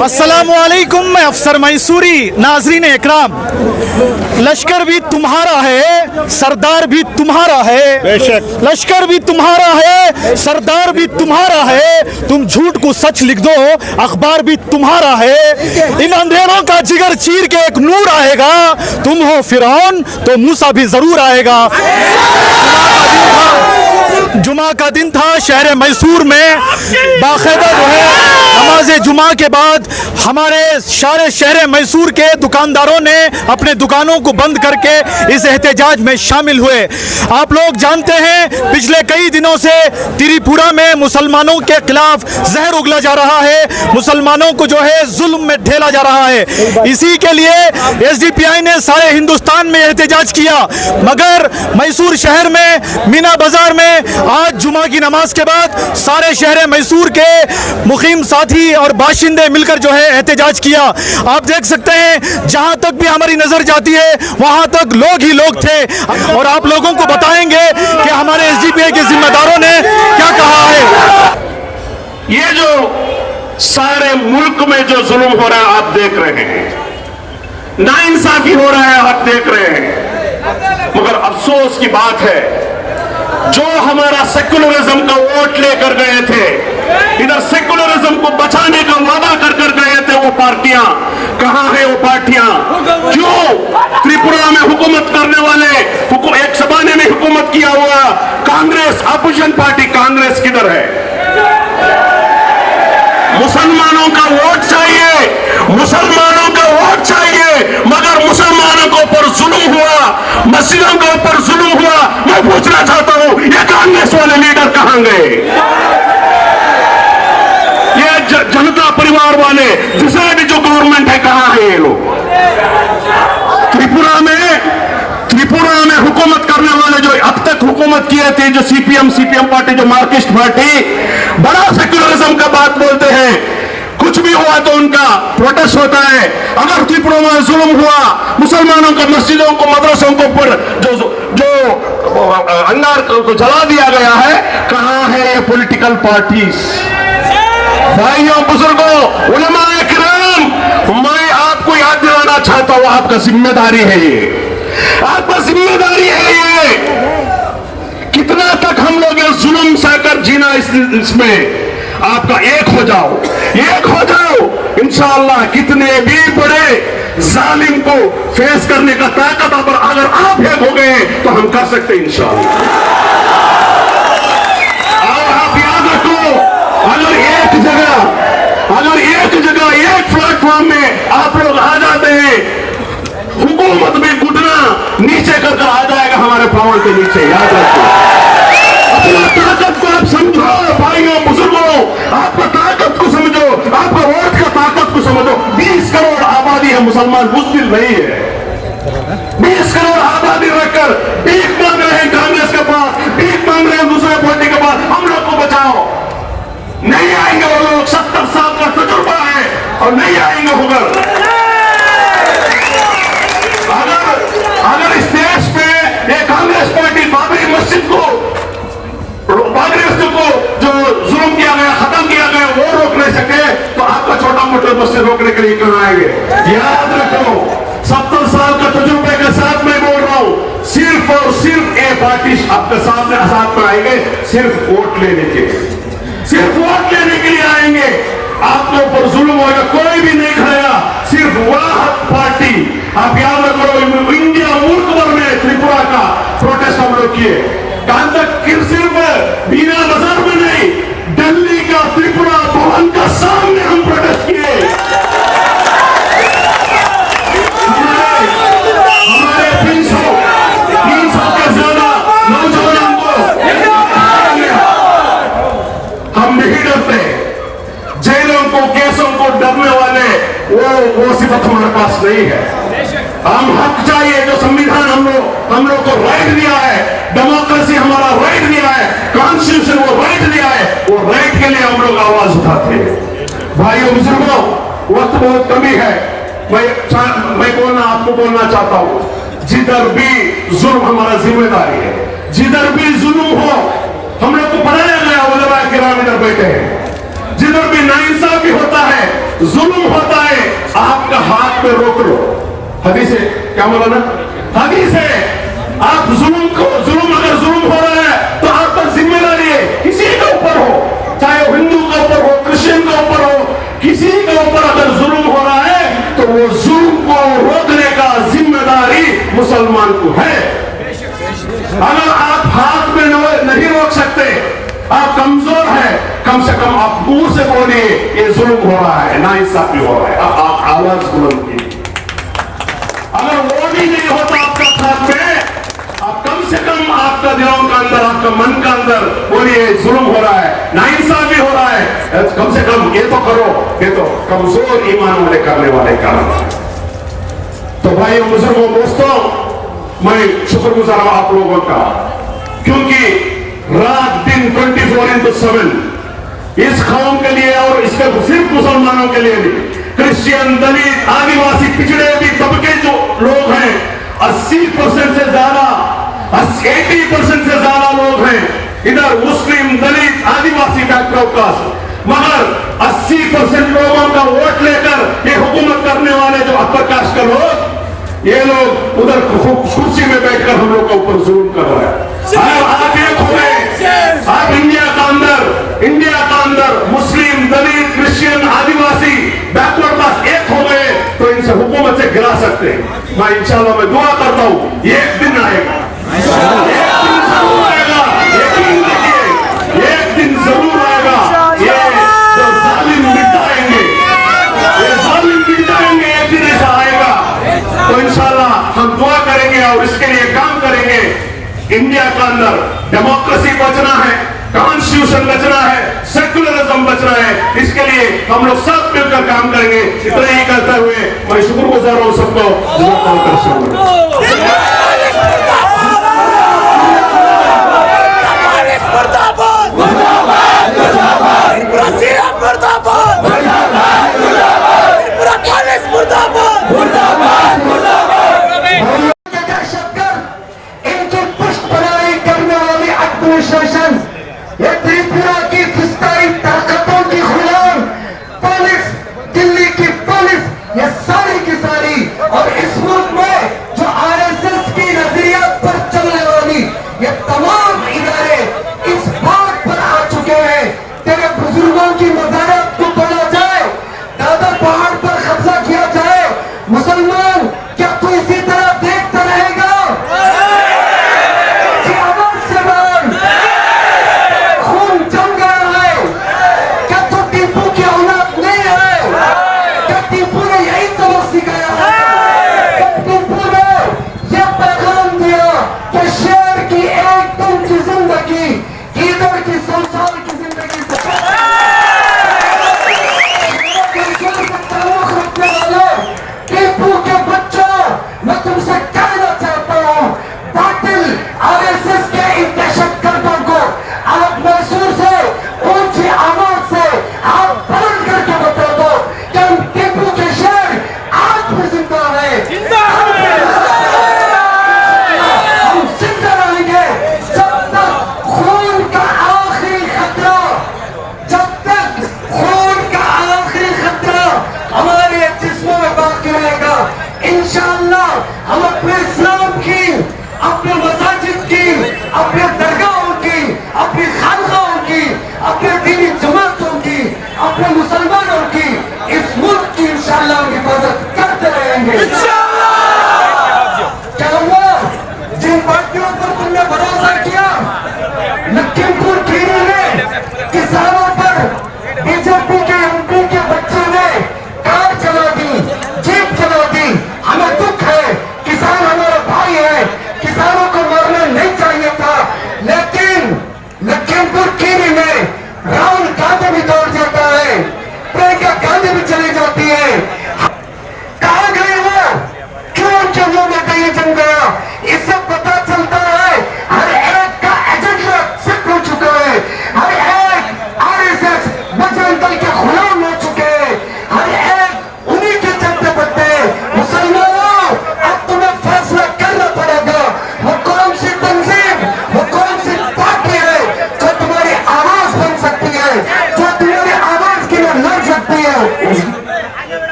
अस्सलामुअलैकुम, मैं अफसर मैसूरी। नाजरीन इकराम, लश्कर भी तुम्हारा है, सरदार भी तुम्हारा है। बेशक। लश्कर भी तुम्हारा है, सरदार भी तुम्हारा है। तुम झूठ को सच लिख दो, अखबार भी तुम्हारा है। इन अंधेरों का जिगर चीर के एक नूर आएगा। तुम हो फिरौन तो मूसा भी जरूर आएगा। जुमा का दिन था शहर मैसूर में। बाकायदा जो है नमाज जुमा के बाद हमारे सारे शहर मैसूर के दुकानदारों ने अपने दुकानों को बंद करके इस एहतजाज में शामिल हुए। आप लोग जानते हैं पिछले कई दिनों से त्रिपुरा में मुसलमानों के खिलाफ जहर उगला जा रहा है, मुसलमानों को जो है जुल्म में ढेला जा रहा है। इसी के लिए एसडीपीआई ने सारे हिंदुस्तान में एहतजाज किया, मगर मैसूर शहर में मीना बाजार में आज जुमा की नमाज के बाद सारे शहर मैसूर के मुकीम साथी और बाशिंदे मिलकर जो है एहतजाज किया। आप देख सकते हैं जहां तक भी हमारी नजर जाती है वहां तक लोग ही लोग थे। और आप लोगों को बताएंगे कि हमारे एसडीपीआई के जिम्मेदारों ने क्या कहा है। ये जो सारे मुल्क में जो जुल्म हो रहा है आप देख रहे हैं, नाइंसाफी हो रहा है आप देख रहे हैं, मगर अफसोस की बात है जो हमारा सेकुलरिज्म का वोट लेकर गए थे, इधर सेकुलरिज्म को बचाने का वादा कर कर गए थे, वो पार्टियां कहां है? वो पार्टियां क्यों त्रिपुरा में हुकूमत करने वाले एक जमाने में हुकूमत किया हुआ कांग्रेस अपोजिशन पार्टी कांग्रेस किधर है? मुसलमानों का वोट चाहिए, मुसलमानों का वोट चाहिए, मगर मुसलमानों के ऊपर जुल्म हुआ, मस्जिदों के ऊपर जुल्म हुआ। मैं पूछना चाहता हूं ये कांग्रेस वाले लीडर कहां गए? ये जनता परिवार वाले जिसने भी जो गवर्नमेंट है कहां है ये लोग? त्रिपुरा में हुकूमत करने वाले जो अब तक हुकूमत किए थे, जो सीपीएम पार्टी, जो मार्क्सिस्ट पार्टी, बड़ा सेक्युलरिज्म का बात बोलते हैं। कुछ भी हुआ तो उनका प्रोटेस्ट होता है। अगर त्रिपुरा में जुल्म हुआ, मुसलमानों के मस्जिदों को, मदरसों को ऊपर जो अंगार को जला दिया गया है, कहां है ये पॉलिटिकल पार्टीज? भाइयों, बुजुर्गों, उलमाए किराम, मैं आपको याद दिलाना चाहता हूं आपका जिम्मेदारी है ये, आपका जिम्मेदारी है ये। कितना तक हम लोग ये जुल्म सहकर जीना इसमें? आपका एक हो जाओ इंशाअल्लाह। कितने भी बड़े जालिम को फेस करने का ताकत अगर आप एक हो गए तो हम कर सकते हैं इंशाअल्लाह। और आप याद रखो, अगर एक जगह एक प्लेटफॉर्म में आप लोग आ जाते हैं, हुकूमत में घुटना नीचे कर आ जाएगा हमारे पावर के नीचे। याद रखो, अपना ताकत को आप समझो भाइयों, बुजुर्गों, आपका ताकत को समझो, आपका वोट का ताकत को समझो। 20 करोड़ आबादी है, मुसलमान मुश्किल नहीं है। 20 करोड़ आबादी रखकर भीख मांग रहे हैं कांग्रेस के पास, भीख मांग रहे हैं दूसरे पार्टी के पास, हम लोग को बचाओ। नहीं आएंगे वो लोग, 70 साल का तजुर्बा है और नहीं आएंगे होकर। अगर इस देश में एक कांग्रेस पार्टी बाबरी मस्जिद को जो जुल्म किया गया, खत्म किया गया, वो रोक नहीं सके तो आपका छोटा मोटा मस्जिद रोकने के लिए कहां आएंगे? याद रखो, 70 साल का तजुर्बे के साथ मैं बोल रहा हूं, सिर्फ और सिर्फ एक पार्टी आपके साथ में आएंगे, सिर्फ वोट लेने के लिए आएंगे। आपके ऊपर जुल्म होगा, कोई भी नहीं खाएगा, सिर्फ वाह पार्टी। आप याद रखो, इंडिया मुल्क भर में त्रिपुरा का प्रोटेस्ट हम लोग किए। कहां तक? सिर्फ मीना बाजार में नहीं, दिल्ली का त्रिपुरा भवन का सामने हम प्रोटेस्ट किए। हमारे 300 के ज्यादा नौजवानों को हम नहीं डरते। जेलों को, केसों को डरने वाले वो सिफत हमारे पास नहीं है। हम हक चाहिए, जो संविधान हम लोग को राइट दिया है, डेमोक्रेसी हमारा राइट दिया है, कॉन्स्टिट्यूशन वो राइट दिया है, वो राइट के लिए हम लोग आवाज उठाते हैं। भाइयों, बुजुर्गों, वक्त बहुत कमी है। मैं आपको बोलना चाहता हूं, जिधर भी जुल्म हमारा जिम्मेदारी है, जिधर भी जुल्म हो, हम लोग को बनाया गया उलमा किराम इधर बैठे हैं, जिधर भी नाइंसाफी होता है, जुल्म हदीस है, क्या मौलाना? हदीस है। आप जुल्म अगर जुल्म हो रहा है तो आप पर जिम्मेदारी है, किसी के ऊपर हो, चाहे वो हिंदू के ऊपर हो, क्रिश्चियन के ऊपर हो, किसी के ऊपर अगर जुल्म हो रहा है तो वो जुल्म को रोकने का जिम्मेदारी मुसलमान को है। अगर आप हाथ में नहीं रोक सकते, आप कमजोर है, कम से कम आप मुंह से बोलिए ये जुल्म हो रहा है, नाइंसाफी हो रहा है, आप आवाज बुलंद कीजिए। अगर वो भी नहीं होता आपका साथ में, आप कम से कम आपका दिलों का अंदर, आपका मन का अंदर बोलिए जुल्म हो रहा है, नाइंसाफी हो रहा है, कम से कम ये तो करो। ये तो कमजोर ईमान वाले करने वाले काम। तो भाइयों, बुजुर्गों, दोस्तों, मैं शुक्रगुजार हूं आप लोगों का, क्योंकि रात दिन 24x7 इस कौम के लिए, और इसके सिर्फ मुसलमानों के लिए नहीं, क्रिश्चियन, दलित, आदिवासी, पिछड़े भी तबके जो लोग हैं, 80% से ज्यादा, 80% से ज्यादा लोग हैं इधर मुस्लिम, दलित, आदिवासी बैकग्राउंड का, मगर 80% लोगों का वोट लेकर ये हुकूमत करने वाले जो अपर कास्ट के लोग, ये लोग उधर कुर्सी में बैठकर हम लोग के ऊपर जुल्म कर रहे हैं। आप एक हो गए, आप इंडिया का अंदर मुस्लिम, दलित, क्रिश्चियन, आदिवासी, बैकवर्ड क्लास एक हो गए तो इनसे हुकूमत से गिरा सकते हैं। मैं इंशाल्लाह मैं दुआ करता हूं, एक दिन आएगा, एक दिन जरूर आएगा, यकीन रखिए, एक दिन जरूर आएगा। ये जो जालिम मिटाएंगे, ये जालिम मिटाएंगे, एक दिन ऐसा आएगा। तो इंशाल्लाह हम दुआ करेंगे और इसके लिए काम करेंगे। इंडिया का अंदर डेमोक्रेसी बचना है, कॉन्स्टिट्यूशन बचना है, सेक्युलरिज्म बचना है, इसके लिए हम लोग सब मिलकर काम करेंगे। इतना ही करते हुए मैं शुक्रगुजार हूं सबको। एडमिनिस्ट्रेशन, ये त्रिपुरा की फिस्ताई ताकतों की गुलाम पुलिस, दिल्ली की पुलिस, ये सारी की सारी, और इस मुल्क में जो आरएसएस की नजरिया पर चलने वाली ये तमाम इदारे इस बात पर आ चुके हैं, तेरे बुजुर्गों की मजारत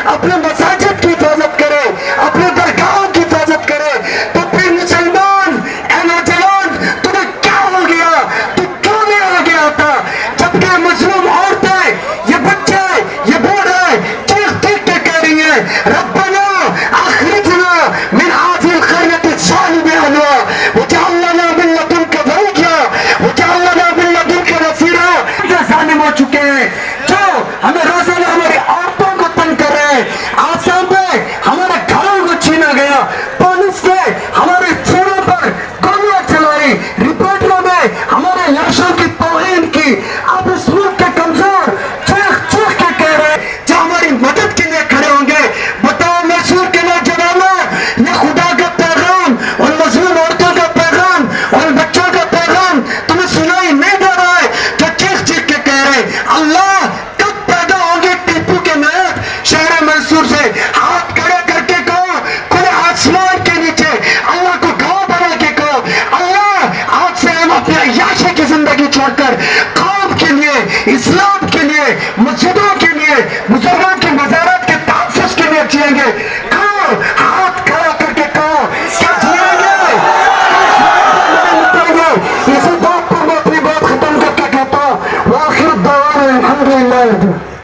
अपने मसाजिद की हिफाजत करे, अपने दरगाहों की हिफाजत करे, तो फिर मुसलमान ए नौजवान तुम्हें क्या हो गया, तू क्यों नहीं आ गया था? जबकि मजलूम औरतें, ये बच्चे, ये बूढ़े चीख चीख के कह रही हैं, रब्बना अखरिजना मिन हाज़िल क़र्यति ज़ालिम अहलुहा वजअल लना मिन लदुनका वलिय्या वजअल लना मिन लदुनका नसीरा। ये ज़ालिम हो चुके हैं जो हमें रोजाना हमारी औरतों को तंग कर रहे हैं। आसाम में हमारे घरों को छीना गया, पुलिस ने हमारे सिरों पर गोलियां चलाई, रिपोर्टरों में हमारे लाशों की तौहीन की। अब इस मुल्क के कमजोर चीख चीख के कह रहे हैं जो हमारी मदद के लिए खड़े होंगे। बताओ मैसूर के नौजवानों, ये खुदा का पैगाम, उन मजलूम औरतों का पैगाम, उन बच्चों का पैगाम तुम्हें सुनाई नहीं दे रहा है जो चीख चीख के कह रहे हैं अल्लाह कब पैदा होंगे टीपू के नायक शहर मैसूर से? हाथ खड़े करके कहो, खुले आसमान के नीचे अल्लाह को गवाह बना के कहो, अल्लाह आज से हम अपने अय्याशी की जिंदगी छोड़कर कौम के लिए, इस्लाम